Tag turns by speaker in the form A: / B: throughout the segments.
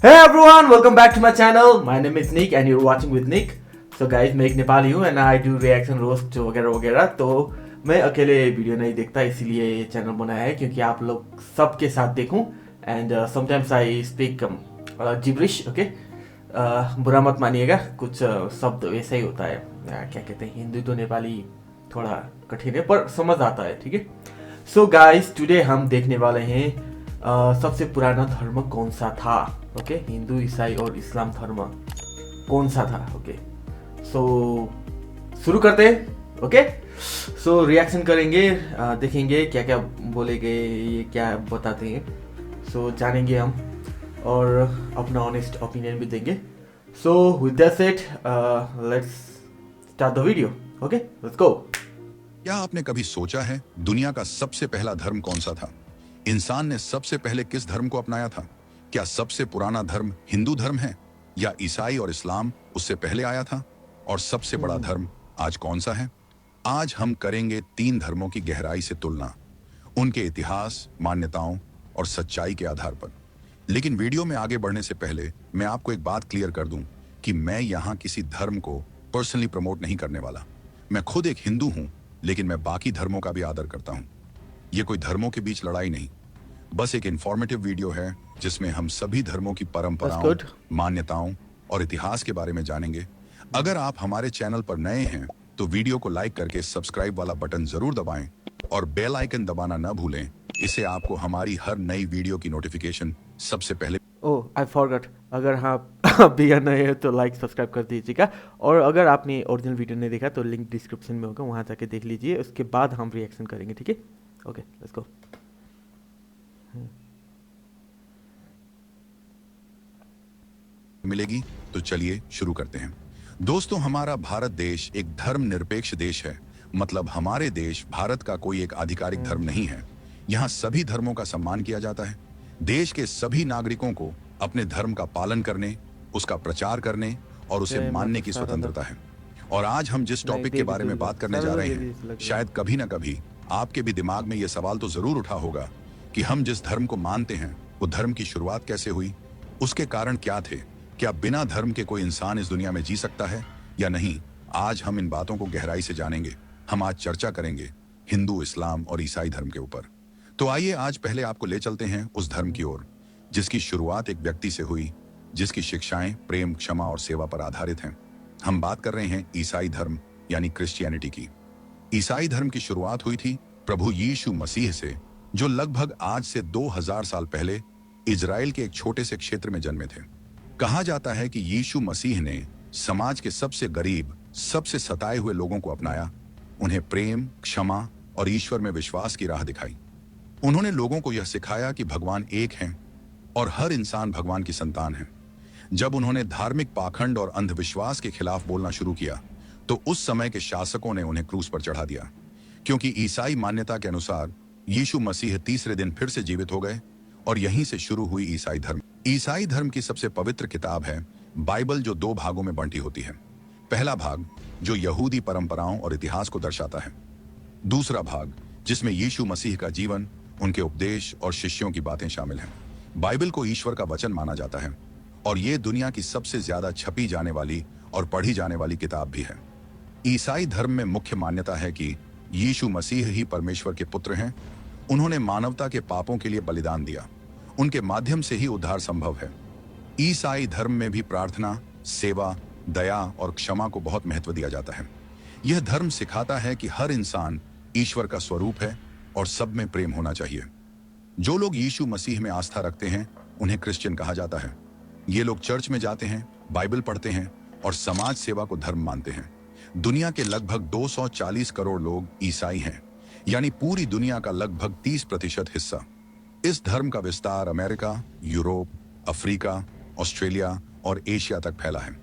A: Hey everyone, welcome back to my channel. My name is Nick and you're watching with Nick. So guys, मैं एक नेपाली हूँ and I do reaction roast वगैरह वगैरह. तो मैं अकेले वीडियो नहीं देखता, इसीलिए ये चैनल बनाया है क्योंकि आप लोग सबके साथ देखूं. And sometimes I speak gibberish, okay? बुरा मत मानिएगा, कुछ शब्द वैसा ही होता है. क्या कहते हैं, हिंदी तो नेपाली थोड़ा कठिन है पर समझ आता है, ठीक है. सो गाइस, टुडे हम देखने वाले हैं सबसे पुराना धर्म कौन सा था. ओके, हिंदू, ईसाई और इस्लाम धर्म कौन सा था. ओके, सो शुरू करते हैं. ओके, सो रिएक्शन करेंगे, देखेंगे क्या क्या बोलेंगे, ये क्या बताते हैं. सो जानेंगे हम और अपना ऑनेस्ट ओपिनियन भी देंगे. So with that said, let's start the video. Okay, let's go.
B: क्या आपने कभी सोचा है दुनिया का सबसे पहला धर्म कौन सा था? इंसान ने सबसे पहले किस धर्म को अपनाया था? क्या सबसे पुराना धर्म हिंदू धर्म है या ईसाई और इस्लाम उससे पहले आया था? और सबसे बड़ा धर्म आज कौन सा है? आज हम करेंगे 3 धर्मों की गहराई से तुलना, उनके इतिहास, मान्यताओं और सच्चाई के आधार पर. लेकिन वीडियो में आगे बढ़ने से पहले मैं आपको एक बात क्लियर कर दूं कि मैं यहाँ किसी धर्म को पर्सनली प्रमोट नहीं करने वाला. मैं खुद एक हिंदू हूं, लेकिन मैं बाकी धर्मों का भी आदर करता हूं. ये कोई धर्मों के बीच लड़ाई नहीं, बस एक इंफॉर्मेटिव वीडियो है जिसमें हम सभी धर्मों की परंपराओं, मान्यताओं और इतिहास के बारे में जानेंगे. अगर आप हमारे चैनल पर नए हैं तो वीडियो को लाइक करके सब्सक्राइब वाला बटन जरूर दबाएं और बेल आइकन दबाना न भूलें. इससे आपको हमारी हर नई वीडियो की नोटिफिकेशन सबसे पहले.
A: ओह, आई फॉरगॉट, अगर आप भी नए हैं तो लाइक सब्सक्राइब कर दीजिएगा. और अगर आपने ओरिजिनल वीडियो नहीं देखा तो लिंक डिस्क्रिप्शन में होगा, वहाँ जाके देख लीजिए. उसके बाद हम रिएक्शन करेंगे, ठीक है. Okay, let's go.
B: मिलेगी तो चलिए शुरू करते हैं. दोस्तों, हमारा भारत देश एक धर्म निरपेक्ष देश है. मतलब हमारे देश भारत का कोई एक आधिकारिक धर्म नहीं है. यहाँ सभी धर्मों का सम्मान किया जाता है. देश के सभी नागरिकों को अपने धर्म का पालन करने, उसका प्रचार करने और उसे मानने की स्वतंत्रता है. और आज हम जिस टॉपिक के बारे में बात करने जा रहे हैं, शायद कभी ना कभी आपके भी दिमाग में यह सवाल तो जरूर उठा होगा कि हम जिस धर्म को मानते हैं वो धर्म की शुरुआत कैसे हुई, उसके कारण क्या थे, क्या बिना धर्म के कोई इंसान इस दुनिया में जी सकता है या नहीं. आज हम इन बातों को गहराई से जानेंगे. हम आज चर्चा करेंगे हिंदू, इस्लाम और ईसाई धर्म के ऊपर. तो आइए आज पहले आपको ले चलते हैं उस धर्म की ओर जिसकी शुरुआत एक व्यक्ति से हुई, जिसकी शिक्षाएं प्रेम, क्षमा और सेवा पर आधारित हैं. हम बात कर रहे हैं ईसाई धर्म यानी क्रिश्चियनिटी की. ईसाई धर्म की शुरुआत हुई थी प्रभु यीशु मसीह से, जो लगभग आज से 2000 साल पहले इजराइल के एक छोटे से क्षेत्र में जन्मे थे. कहा जाता है कि यीशु मसीह ने समाज के सबसे गरीब, सबसे सताए हुए लोगों को अपनाया. उन्हें प्रेम, क्षमा और ईश्वर में विश्वास की राह दिखाई. उन्होंने लोगों को यह सिखाया कि भगवान एक हैं और हर इंसान भगवान की संतान है. जब उन्होंने धार्मिक पाखंड और अंधविश्वास के खिलाफ बोलना शुरू किया तो उस समय के शासकों ने उन्हें क्रूस पर चढ़ा दिया, क्योंकि ईसाई मान्यता के अनुसार यीशु मसीह तीसरे दिन फिर से जीवित हो गए और यहीं से शुरू हुई ईसाई धर्म. ईसाई धर्म की सबसे पवित्र किताब है बाइबल, जो 2 भागों में बंटी होती है. पहला भाग जो यहूदी परंपराओं और इतिहास को दर्शाता है. दूसरा भाग जिसमें यीशु मसीह का जीवन, उनके उपदेश और शिष्यों की बातें शामिल हैं. बाइबल को ईश्वर का वचन माना जाता है और ये दुनिया की सबसे ज्यादा छपी जाने वाली और पढ़ी जाने वाली किताब भी है. ईसाई धर्म में मुख्य मान्यता है कि यीशु मसीह ही परमेश्वर के पुत्र हैं. उन्होंने मानवता के पापों के लिए बलिदान दिया. उनके माध्यम से ही उद्धार संभव है. ईसाई धर्म में भी प्रार्थना, सेवा, दया और क्षमा को बहुत महत्व दिया जाता है. यह धर्म सिखाता है कि हर इंसान ईश्वर का स्वरूप है और सब में प्रेम होना चाहिए. जो लोग यीशु मसीह में आस्था रखते हैं उन्हें क्रिश्चियन कहा जाता है. ये लोग चर्च में जाते हैं, बाइबल पढ़ते हैं और समाज सेवा को धर्म मानते हैं. दुनिया के लगभग 240 करोड़ लोग ईसाई हैं, यानी पूरी दुनिया का लगभग 30% हिस्सा. इस धर्म का विस्तार अमेरिका, यूरोप, अफ्रीका, ऑस्ट्रेलिया और एशिया तक फैला है.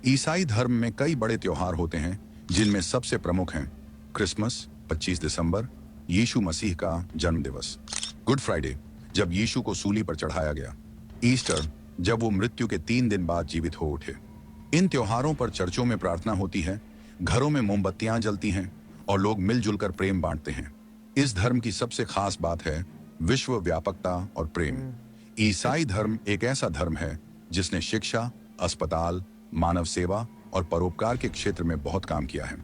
B: ईसाई धर्म में कई बड़े त्योहार होते हैं, जिनमें सबसे प्रमुख हैं क्रिसमस 25 दिसंबर, यीशु मसीह का जन्म दिवस, गुड फ्राइडे जब यीशु को सूली पर चढ़ाया गया, ईस्टर जब वो मृत्यु के 3 दिन बाद जीवित हो उठे. इन त्योहारों पर चर्चों में प्रार्थना होती है, घरों में मोमबत्तियां जलती हैं और लोग मिलजुल कर प्रेम बांटते हैं. इस धर्म की सबसे खास बात है विश्व व्यापकता और प्रेम. ईसाई धर्म एक ऐसा धर्म है जिसने शिक्षा, अस्पताल, मानव सेवा और परोपकार के क्षेत्र में बहुत काम किया है।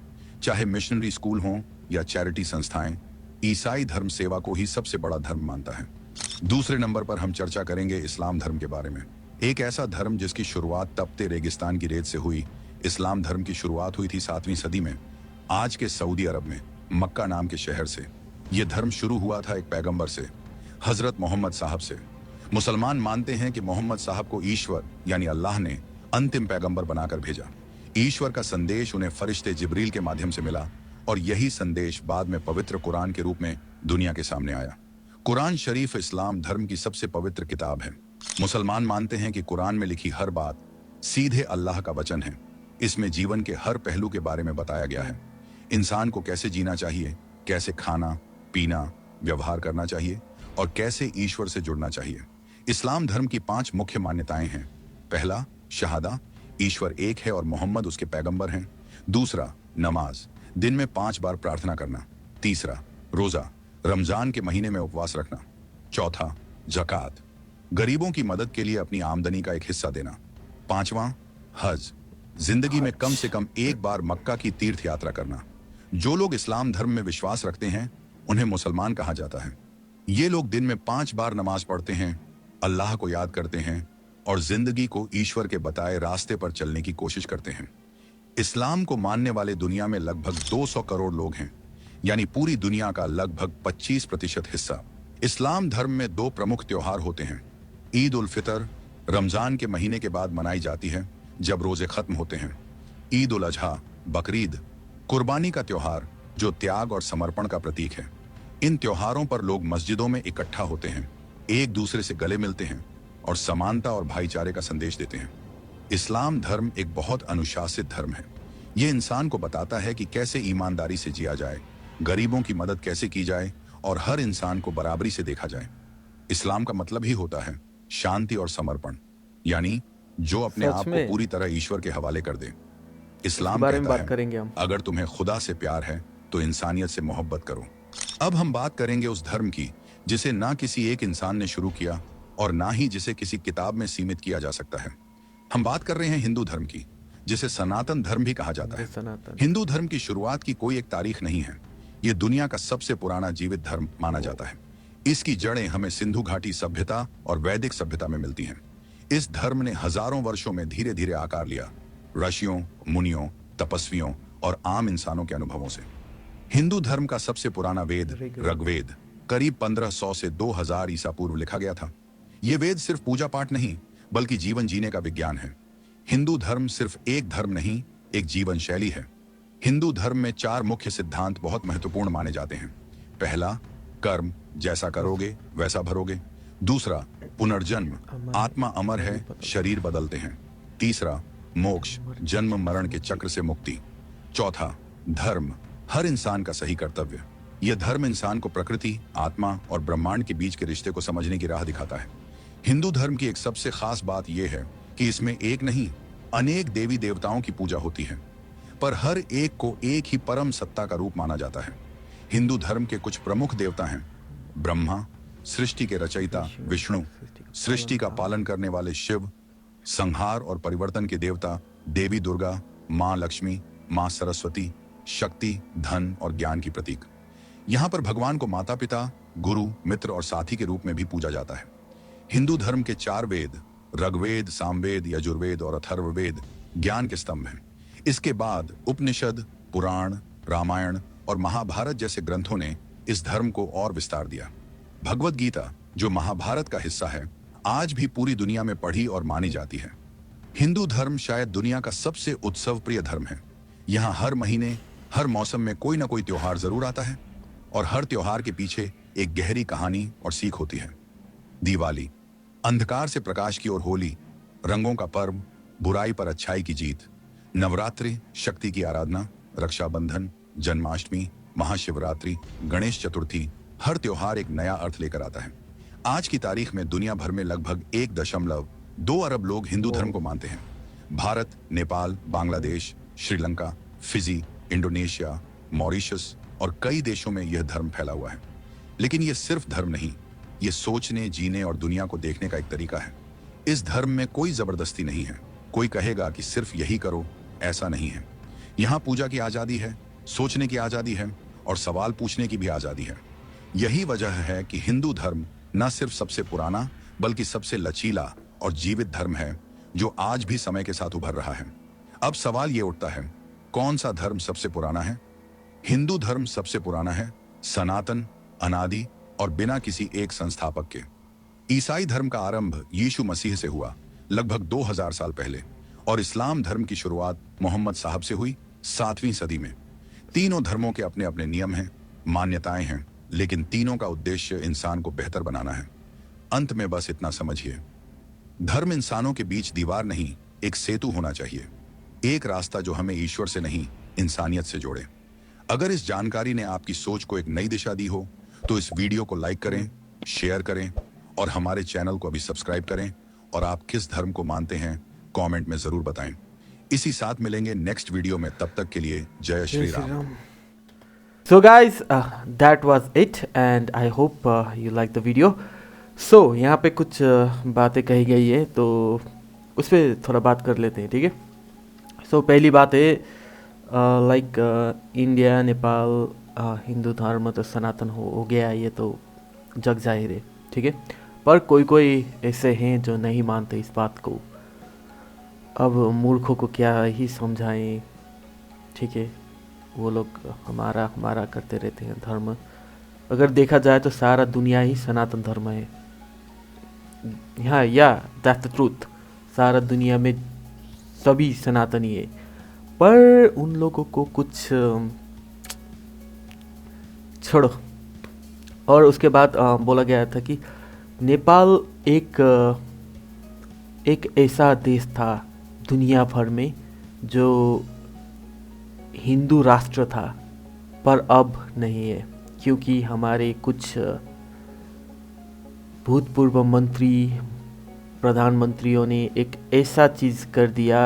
B: चाहे मिशनरी स्कूल हों या चैरिटी संस्थाएं, ईसाई धर्म सेवा को ही सबसे बड़ा धर्म मानता है। दूसरे नंबर पर हम चर्चा करेंगे इस्लाम धर्म के बारे में। एक ऐसा धर्म जिसकी शुरुआत तपते रेगिस्तान की रेत से हुई। इस्लाम धर्म की शुरुआत हुई थी 7वीं सदी में, आज के सऊदी अरब में मक्का नाम के शहर से। यह धर्म शुरू हुआ था एक पैगंबर से, हजरत मोहम्मद साहब से। मुसलमान मानते हैं कि मोहम्मद साहब को ईश्वर यानी अल्लाह ने अंतिम पैगंबर बनाकर भेजा। ईश्वर का संदेश उन्हें फरिश्ते जिब्रील के माध्यम से मिला और यही संदेश बाद में पवित्र कुरान के रूप में दुनिया के सामने आया। कुरान शरीफ इस्लाम धर्म की सबसे पवित्र किताब है। मुसलमान मानते हैं कि कुरान में लिखी हर बात सीधे अल्लाह का वचन है। इसमें जीवन के हर पहलू के बारे में बताया गया है। इंसान को कैसे जीना चाहिए, कैसे खाना पीना व्यवहार करना चाहिए और कैसे ईश्वर से जुड़ना चाहिए। इस्लाम धर्म की 5 मुख्य मान्यताएं हैं। पहला, शहादा, ईश्वर एक है और मोहम्मद उसके पैगंबर हैं। दूसरा, नमाज, दिन में 5 बार प्रार्थना करना। तीसरा, रोजा, रमजान के महीने में उपवास रखना। चौथा, ज़कात, गरीबों की मदद के लिए अपनी आमदनी का एक हिस्सा देना। पांचवा, हज, जिंदगी में कम से कम एक बार मक्का की तीर्थ यात्रा करना। जो लोग इस्लाम धर्म में विश्वास रखते हैं उन्हें मुसलमान कहा जाता है। ये लोग दिन में 5 बार नमाज पढ़ते हैं, अल्लाह को याद करते हैं और जिंदगी को ईश्वर के बताए रास्ते पर चलने की कोशिश करते हैं। इस्लाम को मानने वाले दुनिया में लगभग 200 करोड़ लोग हैं, यानी पूरी दुनिया का लगभग 25% हिस्सा। इस्लाम धर्म में 2 प्रमुख त्योहार होते हैं। ईद उल फितर रमजान के महीने के बाद मनाई जाती है जब रोजे खत्म होते हैं। ईद उल अजहा, बकरीद, कुर्बानी का त्योहार जो त्याग और समर्पण का प्रतीक है। इन त्योहारों पर लोग मस्जिदों में इकट्ठा होते हैं, एक दूसरे से गले मिलते हैं और समानता और भाईचारे का संदेश देते हैं। इस्लाम धर्म एक बहुत अनुशासित धर्म है। यह इंसान को बताता है कि कैसे ईमानदारी से जिया जाए, गरीबों की मदद कैसे की जाए और हर इंसान को बराबरी से देखा जाए। इस्लाम का मतलब ही होता है शांति और समर्पण, यानी जो अपने आप को पूरी तरह ईश्वर के हवाले कर दे। इस्लाम कहता है अगर तुम्हें खुदा से प्यार है तो इंसानियत से मोहब्बत करो। अब हम बात करेंगे उस धर्म की जिसे ना किसी एक इंसान ने शुरू किया और ना ही जिसे किसी किताब में सीमित किया जा सकता है। हम बात कर रहे हैं हिंदू धर्म की, जिसे सनातन धर्म भी कहा जाता है। हिंदू धर्म की शुरुआत की कोई एक तारीख नहीं है। यह दुनिया का सबसे पुराना जीवित धर्म माना जाता है। इसकी जड़ें हमें सिंधु घाटी सभ्यता और वैदिक सभ्यता में मिलती हैं। इस धर्म ने हजारों वर्षों में धीरे धीरे आकार लिया, ऋषियों, मुनियों, तपस्वियों और आम इंसानों के अनुभवों से। हिंदू धर्म का सबसे पुराना वेद ऋग्वेद करीब 1500 से 2000 ईसा पूर्व लिखा गया था। यह वेद सिर्फ पूजा पाठ नहीं बल्कि जीवन जीने का विज्ञान है। हिंदू धर्म सिर्फ एक धर्म नहीं, एक जीवन शैली है। हिंदू धर्म में 4 मुख्य सिद्धांत बहुत महत्वपूर्ण माने जाते हैं। पहला, कर्म, जैसा करोगे वैसा भरोगे। दूसरा, पुनर्जन्म, आत्मा अमर है, शरीर बदलते हैं। तीसरा, मोक्ष, जन्म मरण के चक्र से मुक्ति। चौथा, धर्म, हर इंसान का सही कर्तव्य। यह धर्म इंसान को प्रकृति, आत्मा और ब्रह्मांड के बीच के रिश्ते को समझने की राह दिखाता है। हिंदू धर्म की एक सबसे खास बात यह है कि इसमें एक नहीं अनेक देवी देवताओं की पूजा होती है, पर हर एक को एक ही परम सत्ता का रूप माना जाता है। हिंदू धर्म के कुछ प्रमुख देवता हैं ब्रह्मा, सृष्टि के रचयिता विष्णु, सृष्टि का पालन करने वाले शिव, संहार और परिवर्तन के देवता देवी दुर्गा, मां लक्ष्मी, मां सरस्वती, शक्ति, धन और ज्ञान की प्रतीक। यहाँ पर भगवान को माता पिता, गुरु, मित्र और साथी के रूप में भी पूजा जाता है। हिंदू धर्म के 4 वेद ऋग्वेद, सामवेद, यजुर्वेद और अथर्ववेद ज्ञान के स्तंभ हैं। इसके बाद उपनिषद, पुराण, रामायण और महाभारत जैसे ग्रंथों ने इस धर्म को और विस्तार दिया। भगवद गीता, जो महाभारत का हिस्सा है, आज भी पूरी दुनिया में पढ़ी और मानी जाती है। हिंदू धर्म शायद दुनिया का सबसे उत्सव प्रिय धर्म है। यहाँ हर महीने, हर मौसम में कोई ना कोई त्योहार जरूर आता है और हर त्योहार के पीछे एक गहरी कहानी और सीख होती है। दिवाली, अंधकार से प्रकाश की ओर होली, रंगों का पर्व, बुराई पर अच्छाई की जीत। नवरात्रि, शक्ति की आराधना। रक्षाबंधन, जन्माष्टमी, महाशिवरात्रि, गणेश चतुर्थी, हर त्योहार एक नया अर्थ लेकर आता है। आज की तारीख में दुनिया भर में लगभग 1.2 अरब लोग हिंदू धर्म को मानते हैं। Bharat, Nepal, Bangladesh, Sri Lanka, Fiji, Indonesia, Mauritius और कई देशों में यह धर्म फैला हुआ है। लेकिन यह सिर्फ धर्म नहीं, यह सोचने, जीने और दुनिया को देखने का एक तरीका है। इस धर्म में कोई जबरदस्ती नहीं है। कोई कहेगा कि सिर्फ यही करो, ऐसा नहीं है। यहाँ पूजा की आजादी है, सोचने की आजादी है और सवाल पूछने की भी आजादी है। यही वजह है कि हिंदू धर्म न सिर्फ सबसे पुराना बल्कि सबसे लचीला और जीवित धर्म है जो आज भी समय के साथ उभर रहा है। अब सवाल ये उठता है, कौन सा धर्म सबसे पुराना है? हिंदू धर्म सबसे पुराना है, सनातन, अनादि और बिना किसी एक संस्थापक के। ईसाई धर्म का आरंभ यीशु मसीह से हुआ लगभग 2000 साल पहले और इस्लाम धर्म की शुरुआत मोहम्मद साहब से हुई 7वीं सदी में। तीनों धर्मों के अपने अपने नियम हैं, मान्यताएं हैं, लेकिन तीनों का उद्देश्य इंसान को बेहतर बनाना है। अंत में बस इतना समझिए, धर्म इंसानों के बीच दीवार नहीं, एक सेतु होना चाहिए, एक रास्ता जो हमें ईश्वर से नहीं इंसानियत से जोड़े। अगर इस जानकारी ने आपकी सोच को एक नई दिशा दी हो तो इस वीडियो को लाइक करें, शेयर करें और हमारे चैनल को अभी सब्सक्राइब करें। और आप किस धर्म को मानते हैं कमेंट में जरूर बताएं। इसी साथ मिलेंगे नेक्स्ट वीडियो में, तब तक के लिए जय Shri Ram.
A: So guys, that was it and I hope you like the video. So यहाँ पे कुछ बातें कही गई है तो उस पर थोड़ा बात कर लेते हैं, ठीक है। सो पहली बात है लाइक इंडिया, नेपाल, हिंदू धर्म तो सनातन हो गया, ये तो जग जाहिर है, ठीक है। पर कोई कोई ऐसे हैं जो नहीं मानते इस बात को। अब मूर्खों को क्या ही समझाएं, ठीक है। वो लोग हमारा हमारा करते रहते हैं धर्म। अगर देखा जाए तो सारा दुनिया ही सनातन धर्म है। हाँ, या दैट्स द ट्रूथ। सारा दुनिया में सभी सनातनी है, पर उन लोगों को कुछ छोड़ो। और उसके बाद बोला गया था कि नेपाल एक ऐसा देश था दुनिया भर में जो हिंदू राष्ट्र था, पर अब नहीं है, क्योंकि हमारे कुछ भूतपूर्व मंत्री, प्रधानमंत्रियों ने एक ऐसा चीज़ कर दिया।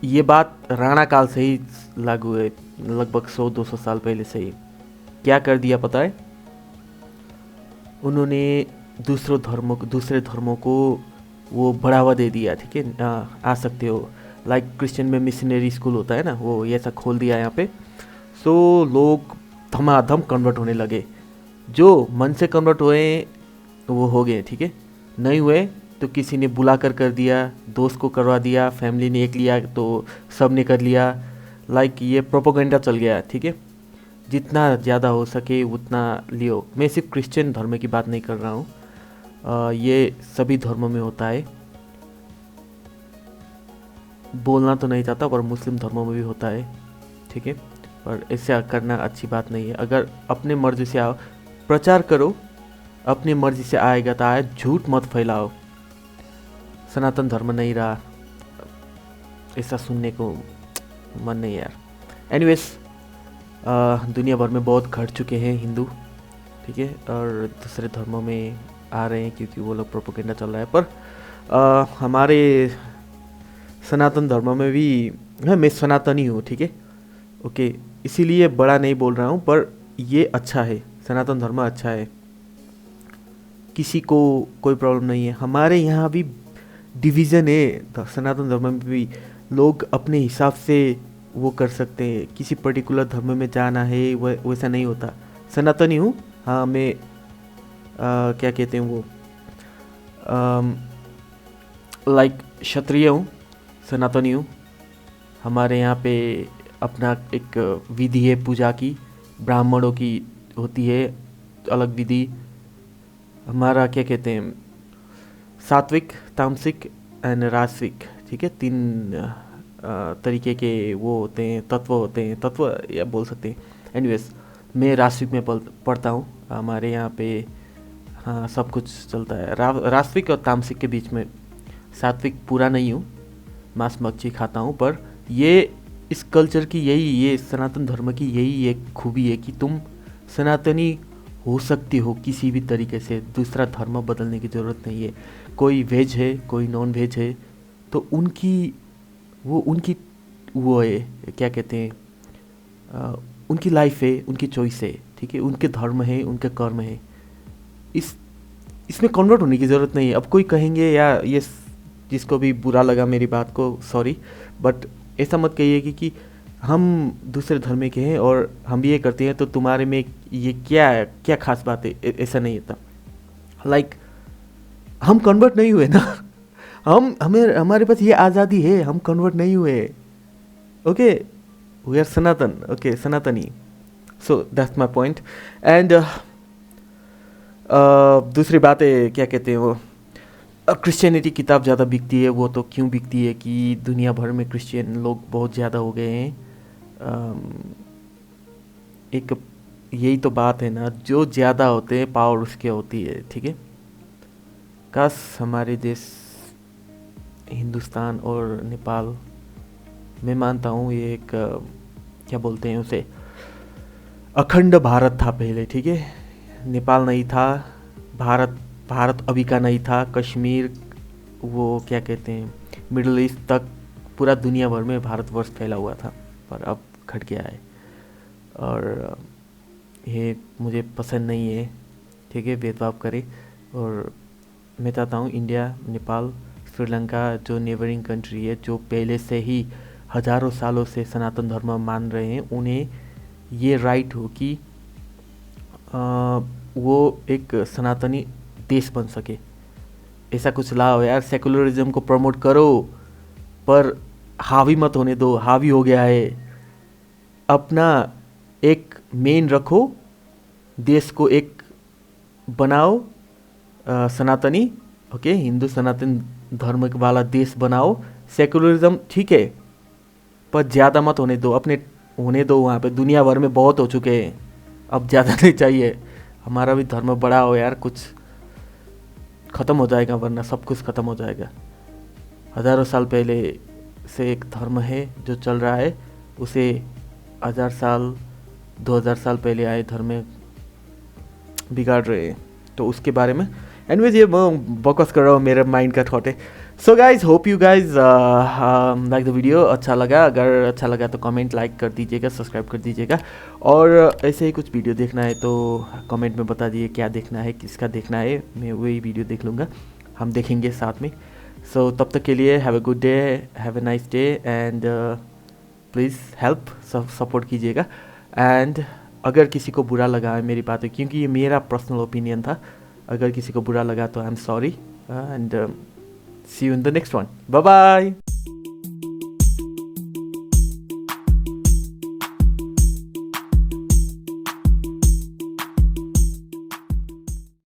A: ये बात राणा काल से ही लागू है, लगभग 100-200 साल पहले से ही। क्या कर दिया पता है? उन्होंने दूसरे धर्मों को वो बढ़ावा दे दिया, ठीक है। आ सकते हो, लाइक क्रिश्चियन में मिशनरी स्कूल होता है ना, वो ये ऐसा खोल दिया यहाँ पे। सो लोग धमाधम कन्वर्ट होने लगे। जो मन से कन्वर्ट हुए वो हो गए, ठीक है। नहीं हुए तो किसी ने बुला कर दिया, दोस्त को करवा दिया, फैमिली ने एक लिया तो सब ने कर लिया। लाइक ये प्रोपोगेंडा चल गया, ठीक है। जितना ज़्यादा हो सके उतना लियो। मैं सिर्फ क्रिश्चियन धर्म की बात नहीं कर रहा हूँ, ये सभी धर्मों में होता है। बोलना तो नहीं चाहता, पर मुस्लिम धर्मों में भी होता है, ठीक है। पर ऐसे करना अच्छी बात नहीं है। अगर अपने मर्जी से आओ, प्रचार करो, अपनी मर्जी से आएगा तो आए, झूठ मत फैलाओ। सनातन धर्म नहीं रहा, ऐसा सुनने को मन नहीं यार। एनीवेज, दुनिया भर में बहुत घट चुके हैं हिंदू, ठीक है, और दूसरे धर्मों में आ रहे हैं क्योंकि वो लोग प्रोपोगेंडा चल रहा है। पर हमारे सनातन धर्म में भी, हाँ, मैं सनातनी हूँ, ठीक है, ओके, इसीलिए बड़ा नहीं बोल रहा हूँ, पर ये अच्छा है, सनातन धर्म अच्छा है, किसी को कोई प्रॉब्लम नहीं है। हमारे यहाँ भी डिवीज़न है, सनातन धर्म में भी लोग अपने हिसाब से वो कर सकते हैं। किसी पर्टिकुलर धर्म में जाना है वैसा नहीं होता। सनातनी हूँ, हाँ, मैं क्या कहते हैं वो, लाइक क्षत्रिय हूँ, सनातनी हूँ। हमारे यहाँ पे अपना एक विधि है पूजा की, ब्राह्मणों की होती है अलग विधि। हमारा क्या कहते हैं, सात्विक, तामसिक एंड राजसिक, ठीक है, 3 तरीके के वो होते हैं, तत्व होते हैं, तत्व या बोल सकते हैं। एनीवेज, मैं राजसिक में पढ़ता हूँ। हमारे यहाँ पे हाँ सब कुछ चलता है राजसिक और तामसिक के बीच में। सात्विक पूरा नहीं हूँ, मांस मच्छी खाता हूँ, पर ये इस कल्चर की ये सनातन धर्म की यही एक खूबी है कि तुम सनातनी हो सकती हो किसी भी तरीके से। दूसरा धर्म बदलने की ज़रूरत नहीं है। कोई वेज है, कोई नॉन वेज है, तो उनकी वो है, क्या कहते हैं, उनकी लाइफ है, उनकी चॉइस है, ठीक है, उनके धर्म है, उनके कर्म है। इसमें कन्वर्ट होने की ज़रूरत नहीं है। अब कोई कहेंगे या ये जिसको भी बुरा लगा मेरी बात को सॉरी, बट ऐसा मत कहिए कि हम दूसरे धर्म के हैं और हम भी ये करते हैं तो तुम्हारे में ये क्या क्या खास बात है, ऐसा नहीं होता। लाइक हम कन्वर्ट नहीं हुए ना हमारे पास ये आज़ादी है, हम कन्वर्ट नहीं हुए। Okay, we are Sanatan, okay Sanatani. So that's my point. And दूसरी बात है, क्या कहते हैं वो, क्रिश्चियनिटी किताब ज़्यादा बिकती है। वो तो क्यों बिकती है कि दुनिया भर में क्रिश्चियन लोग बहुत ज़्यादा हो गए हैं। एक यही तो बात है ना, जो ज़्यादा होते हैं पावर उसके होती है, ठीक है। काश हमारे देश हिंदुस्तान और नेपाल, मैं मानता हूँ ये एक क्या बोलते हैं उसे, अखंड भारत था पहले, ठीक है। नेपाल नहीं था, भारत अभी का नहीं था। कश्मीर, वो क्या कहते हैं, मिडल ईस्ट तक पूरा दुनिया भर में भारतवर्ष फैला हुआ था, पर अब घट गया है और ये मुझे पसंद नहीं है, ठीक है, भेदभाव करे। और मैं चाहता हूँ इंडिया, नेपाल, श्रीलंका जो नेबरिंग कंट्री है, जो पहले से ही हज़ारों सालों से सनातन धर्म मान रहे हैं, उन्हें ये राइट हो कि वो एक सनातनी देश बन सके। ऐसा कुछ लाओ यार, सेकुलरिज्म को प्रमोट करो पर हावी मत होने दो। हावी हो गया है, अपना एक मेन रखो, देश को एक बनाओ सनातनी, ओके, हिंदू सनातन धर्म वाला देश बनाओ। सेकुलरिज्म ठीक है पर ज़्यादा मत होने दो, अपने होने दो वहाँ पे। दुनिया भर में बहुत हो चुके हैं, अब ज़्यादा नहीं चाहिए। हमारा भी धर्म बड़ा हो यार, कुछ ख़त्म हो जाएगा, वरना सब कुछ ख़त्म हो जाएगा। हज़ारों साल पहले से एक धर्म है जो चल रहा है, उसे 1000 साल 2000 साल पहले आए धर्म बिगाड़ रहे हैं। तो उसके बारे में एनीवेज ये बकवास कर रहा हूँ, मेरे माइंड का थॉट है। So guys, hope you guys like the video. अच्छा लगा, अगर अच्छा लगा तो कमेंट लाइक कर दीजिएगा, सब्सक्राइब कर दीजिएगा। और ऐसे ही कुछ वीडियो देखना है तो कमेंट में बता दीजिए क्या देखना है, किसका देखना है, मैं वही वीडियो देख लूँगा, हम देखेंगे साथ में। सो तब तक के लिए have a good day, have a nice day, and please help, support कीजिएगा। एंड अगर किसी को बुरा लगा है मेरी बातें, क्योंकि ये मेरा पर्सनल ओपिनियन था, अगर किसी को बुरा लगा तो I am sorry, and see you in the next one. Bye bye.